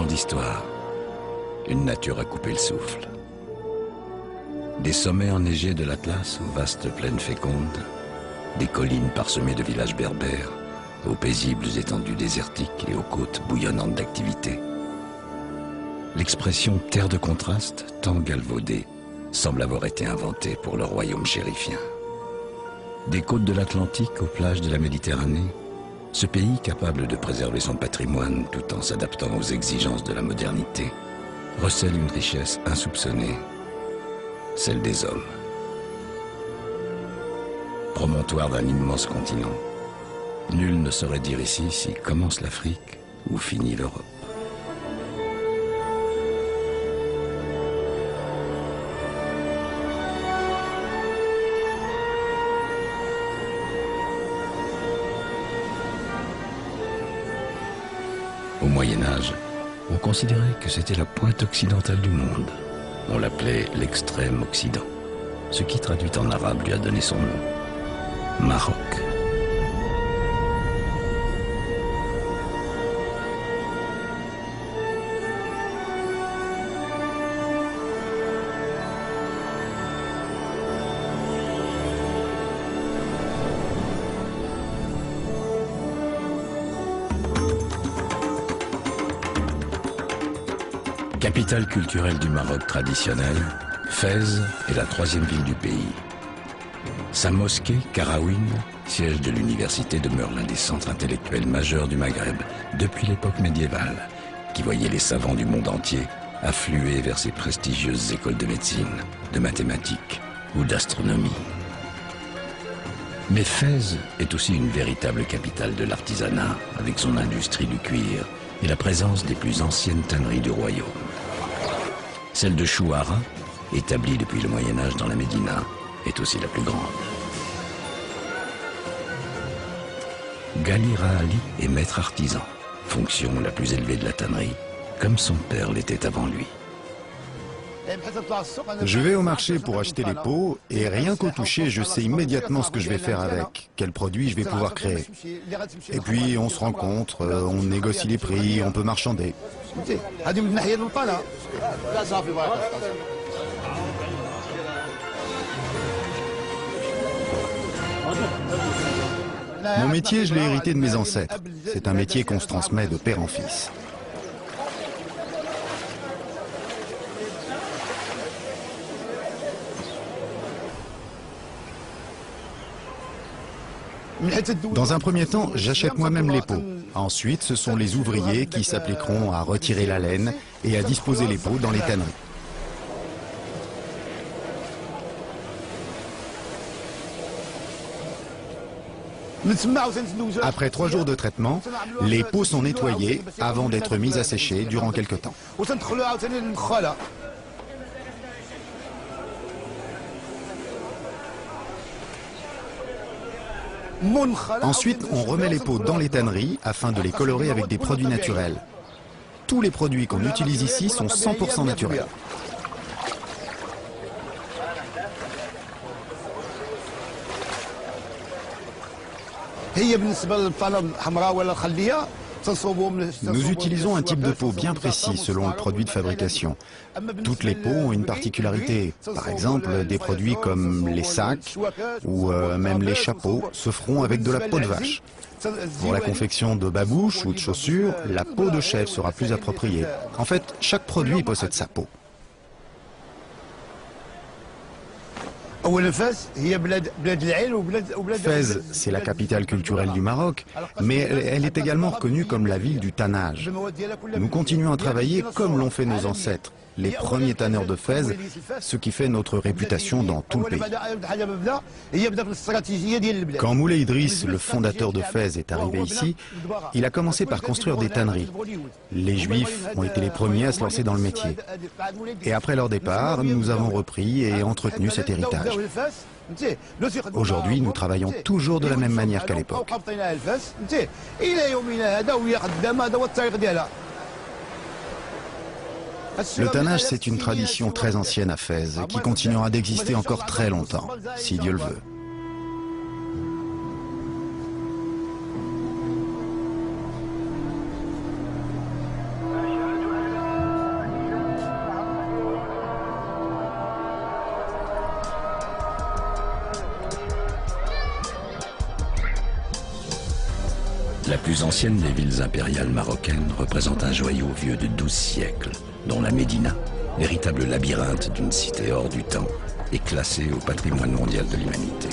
ans d'histoire, une nature à couper le souffle. Des sommets enneigés de l'Atlas aux vastes plaines fécondes, des collines parsemées de villages berbères, aux paisibles étendues désertiques et aux côtes bouillonnantes d'activité. L'expression « terre de contraste », tant galvaudée, semble avoir été inventée pour le royaume chérifien. Des côtes de l'Atlantique aux plages de la Méditerranée, ce pays capable de préserver son patrimoine tout en s'adaptant aux exigences de la modernité, recèle une richesse insoupçonnée, celle des hommes. Promontoire d'un immense continent, nul ne saurait dire ici si commence l'Afrique ou finit l'Europe. Au Moyen-Âge, on considérait que c'était la pointe occidentale du monde. On l'appelait l'extrême Occident, ce qui traduit en arabe lui a donné son nom, Maroc. Capitale culturelle du Maroc traditionnel, Fès est la troisième ville du pays. Sa mosquée, Karaouine, siège de l'université, demeure l'un des centres intellectuels majeurs du Maghreb depuis l'époque médiévale, qui voyait les savants du monde entier affluer vers ses prestigieuses écoles de médecine, de mathématiques ou d'astronomie. Mais Fès est aussi une véritable capitale de l'artisanat, avec son industrie du cuir et la présence des plus anciennes tanneries du royaume. Celle de Chouara, établie depuis le Moyen-Âge dans la Médina, est aussi la plus grande. Ghali Rahali est maître artisan, fonction la plus élevée de la tannerie, comme son père l'était avant lui. Je vais au marché pour acheter les peaux et rien qu'au toucher, je sais immédiatement ce que je vais faire avec, quel produit je vais pouvoir créer. Et puis on se rencontre, on négocie les prix, on peut marchander. Mon métier, je l'ai hérité de mes ancêtres. C'est un métier qu'on se transmet de père en fils. Dans un premier temps, j'achète moi-même les peaux. Ensuite, ce sont les ouvriers qui s'appliqueront à retirer la laine et à disposer les peaux dans les tanneries. Après 3 jours de traitement, les peaux sont nettoyées avant d'être mises à sécher durant quelques temps. Ensuite, on remet les peaux dans les tanneries afin de les colorer avec des produits naturels. Tous les produits qu'on utilise ici sont 100% naturels. Nous utilisons un type de peau bien précis selon le produit de fabrication. Toutes les peaux ont une particularité. Par exemple, des produits comme les sacs ou même les chapeaux se feront avec de la peau de vache. Pour la confection de babouches ou de chaussures, la peau de chèvre sera plus appropriée. En fait, chaque produit possède sa peau. Fès, c'est la capitale culturelle du Maroc, mais elle est également reconnue comme la ville du tannage. Nous continuons à travailler comme l'ont fait nos ancêtres, les premiers tanneurs de Fès, ce qui fait notre réputation dans tout le pays. Quand Moulay Idriss, le fondateur de Fès, est arrivé ici, il a commencé par construire des tanneries. Les Juifs ont été les premiers à se lancer dans le métier. Et après leur départ, nous avons repris et entretenu cet héritage. Aujourd'hui, nous travaillons toujours de la même manière qu'à l'époque. Le tannage, c'est une tradition très ancienne à Fès, qui continuera d'exister encore très longtemps, si Dieu le veut. La plus ancienne des villes impériales marocaines représente un joyau vieux de 12 siècles, dont la Médina, véritable labyrinthe d'une cité hors du temps, est classée au patrimoine mondial de l'humanité.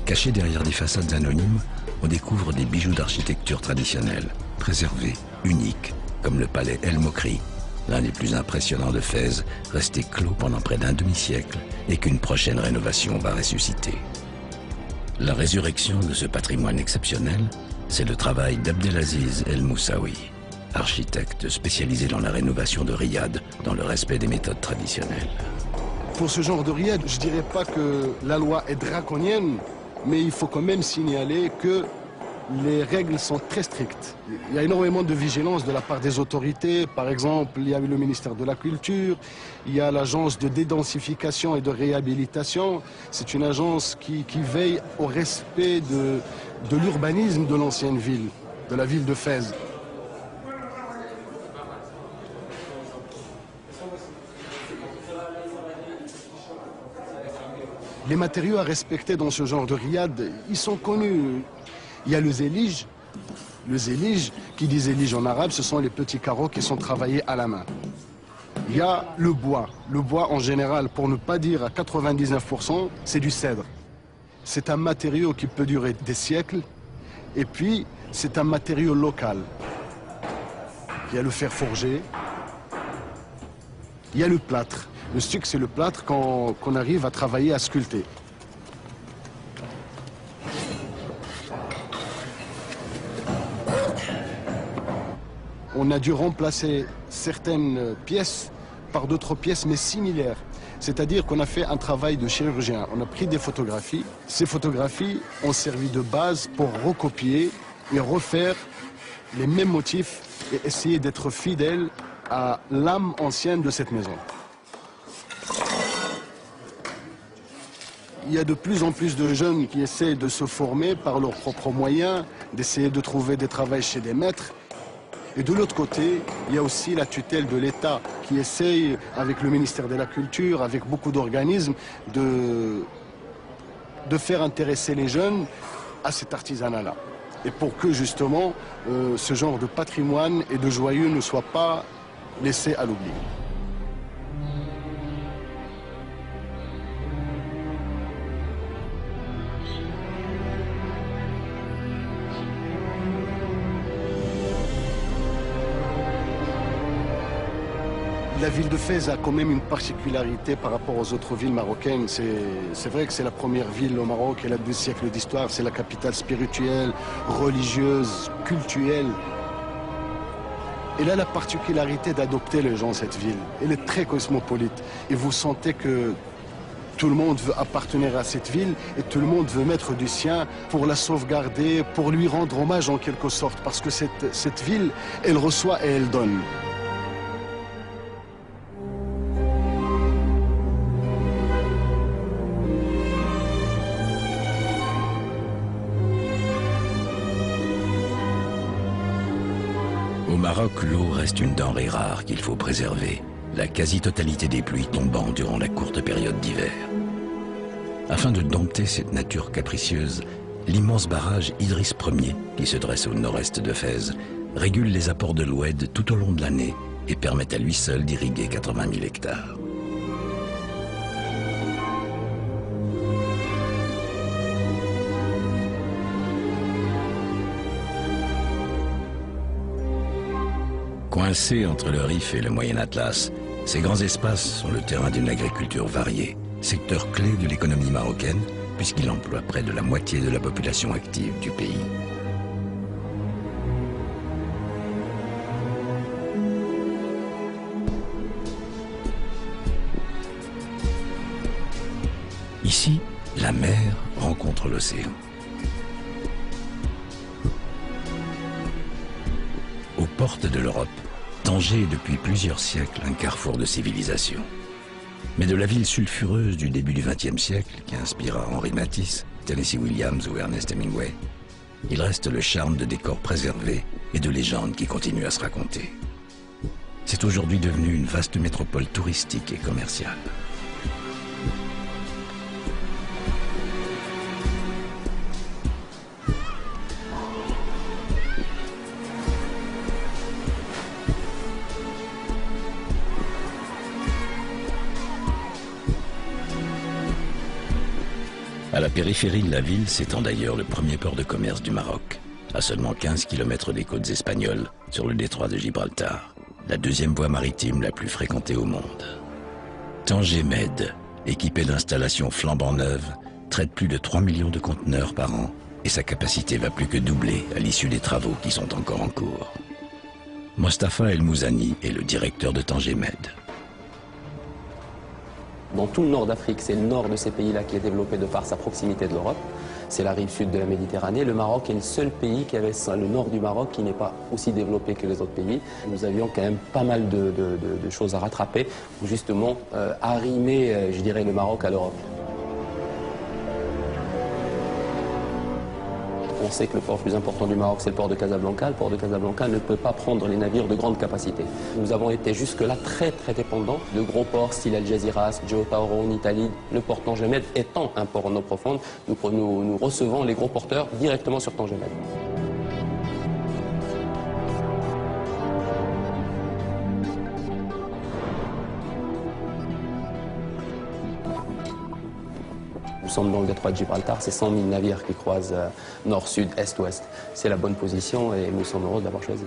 Cachés derrière des façades anonymes, on découvre des bijoux d'architecture traditionnelle, préservés, uniques, comme le palais El Mokri, l'un des plus impressionnants de Fès, resté clos pendant près d'un demi-siècle et qu'une prochaine rénovation va ressusciter. La résurrection de ce patrimoine exceptionnel, c'est le travail d'Abdelaziz El Moussaoui, architecte spécialisé dans la rénovation de Riyad dans le respect des méthodes traditionnelles. Pour ce genre de Riyad, je ne dirais pas que la loi est draconienne, mais il faut quand même signaler que les règles sont très strictes. Il y a énormément de vigilance de la part des autorités. Par exemple, il y a le ministère de la Culture, il y a l'agence de dédensification et de réhabilitation. C'est une agence qui veille au respect de l'urbanisme de l'ancienne ville, de la ville de Fès. Les matériaux à respecter dans ce genre de riad, ils sont connus. Il y a le zélige. Le zélige, qui dit zélige en arabe, ce sont les petits carreaux qui sont travaillés à la main. Il y a le bois. Le bois, en général, pour ne pas dire à 99%, c'est du cèdre. C'est un matériau qui peut durer des siècles. Et puis, c'est un matériau local. Il y a le fer forgé. Il y a le plâtre. Le stuc, c'est le plâtre qu'on arrive à travailler, à sculpter. On a dû remplacer certaines pièces par d'autres pièces, mais similaires. C'est-à-dire qu'on a fait un travail de chirurgien. On a pris des photographies. Ces photographies ont servi de base pour recopier et refaire les mêmes motifs et essayer d'être fidèle à l'âme ancienne de cette maison. Il y a de plus en plus de jeunes qui essaient de se former par leurs propres moyens, d'essayer de trouver des travails chez des maîtres. Et de l'autre côté, il y a aussi la tutelle de l'État qui essaye, avec le ministère de la Culture, avec beaucoup d'organismes, de faire intéresser les jeunes à cet artisanat-là. Et pour que justement, ce genre de patrimoine et de joyaux ne soit pas laissé à l'oubli. La ville de Fès a quand même une particularité par rapport aux autres villes marocaines. C'est vrai que c'est la première ville au Maroc, elle a 2 siècles d'histoire, c'est la capitale spirituelle, religieuse, cultuelle. Elle a la particularité d'adopter les gens, cette ville. Elle est très cosmopolite. Et vous sentez que tout le monde veut appartenir à cette ville et tout le monde veut mettre du sien pour la sauvegarder, pour lui rendre hommage en quelque sorte. Parce que cette ville, elle reçoit et elle donne. Au Maroc, l'eau reste une denrée rare qu'il faut préserver, la quasi-totalité des pluies tombant durant la courte période d'hiver. Afin de dompter cette nature capricieuse, l'immense barrage Idriss Ier, qui se dresse au nord-est de Fès, régule les apports de l'Oued tout au long de l'année et permet à lui seul d'irriguer 80 000 hectares. Coincés entre le Rif et le Moyen Atlas, ces grands espaces sont le terrain d'une agriculture variée, secteur clé de l'économie marocaine, puisqu'il emploie près de la moitié de la population active du pays. Ici, la mer rencontre l'océan. Aux portes de l'Europe, Tanger est depuis plusieurs siècles un carrefour de civilisation. Mais de la ville sulfureuse du début du XXe siècle, qui inspira Henri Matisse, Tennessee Williams ou Ernest Hemingway, il reste le charme de décors préservés et de légendes qui continuent à se raconter. C'est aujourd'hui devenu une vaste métropole touristique et commerciale. la périphérie de la ville s'étend d'ailleurs le premier port de commerce du Maroc, à seulement 15 km des côtes espagnoles, sur le détroit de Gibraltar, la deuxième voie maritime la plus fréquentée au monde. Tanger Med, équipé d'installations flambant neuves, traite plus de 3 millions de conteneurs par an et sa capacité va plus que doubler à l'issue des travaux qui sont encore en cours. Mostafa El Mouzani est le directeur de Tanger Med. Dans tout le nord d'Afrique, c'est le nord de ces pays-là qui est développé de par sa proximité de l'Europe. C'est la rive sud de la Méditerranée. Le Maroc est le seul pays qui avait le nord du Maroc qui n'est pas aussi développé que les autres pays. Nous avions quand même pas mal de choses à rattraper pour justement arrimer, je dirais, le Maroc à l'Europe. On sait que le port le plus important du Maroc, c'est le port de Casablanca. Le port de Casablanca ne peut pas prendre les navires de grande capacité. Nous avons été jusque-là très dépendants de gros ports style Algeciras, Giotauro en Italie. Le port Tanger Med étant un port en eau profonde, nous recevons les gros porteurs directement sur Tanger Med. Nous sommes dans le détroit de Gibraltar, c'est 100 000 navires qui croisent nord, sud, est, ouest. C'est la bonne position et nous sommes heureux d'avoir choisi.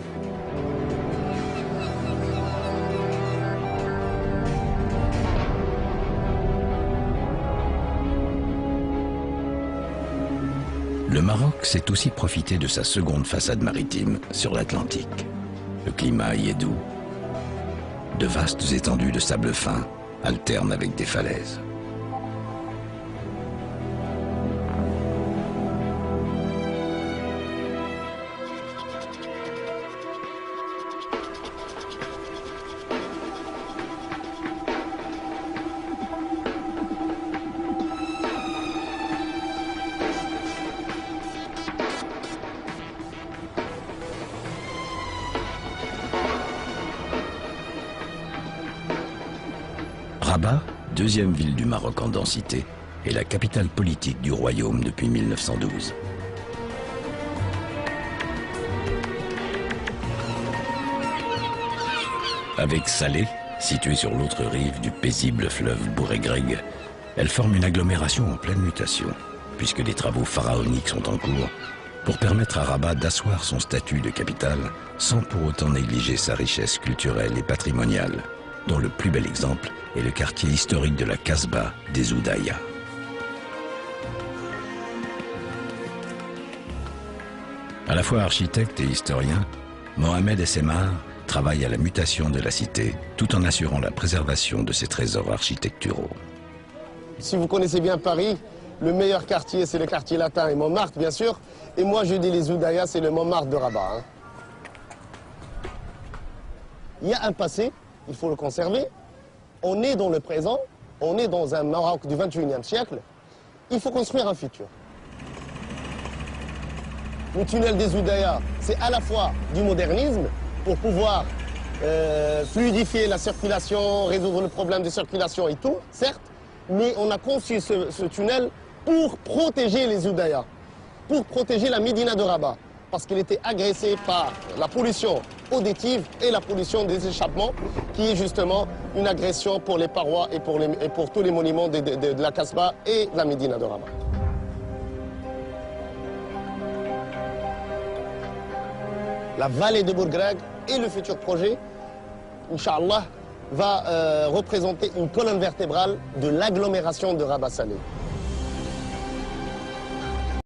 Le Maroc sait aussi profiter de sa seconde façade maritime sur l'Atlantique. Le climat y est doux. De vastes étendues de sable fin alternent avec des falaises. Rabat, deuxième ville du Maroc en densité, est la capitale politique du royaume depuis 1912. Avec Salé, située sur l'autre rive du paisible fleuve Bouregreg, elle forme une agglomération en pleine mutation, puisque des travaux pharaoniques sont en cours pour permettre à Rabat d'asseoir son statut de capitale sans pour autant négliger sa richesse culturelle et patrimoniale, dont le plus bel exemple est le quartier historique de la Casbah des Oudaya. À la fois architecte et historien, Mohamed Essemar travaille à la mutation de la cité tout en assurant la préservation de ses trésors architecturaux. Si vous connaissez bien Paris, le meilleur quartier c'est le quartier latin et Montmartre bien sûr, et moi je dis les Oudaya c'est le Montmartre de Rabat. Hein. Il y a un passé, il faut le conserver. On est dans le présent, on est dans un Maroc du 21e siècle. Il faut construire un futur. Le tunnel des Oudaya, c'est à la fois du modernisme pour pouvoir fluidifier la circulation, résoudre le problème de circulation et tout, certes, mais on a conçu ce tunnel pour protéger les Oudaya, pour protéger la Médina de Rabat, parce qu'elle était agressée par la pollution auditive et la pollution des échappements, qui est justement une agression pour les parois et pour tous les monuments de la Casbah et la Médina de Rabat. La vallée de Bouregreg et le futur projet, Inch'Allah, va représenter une colonne vertébrale de l'agglomération de Rabat Salé.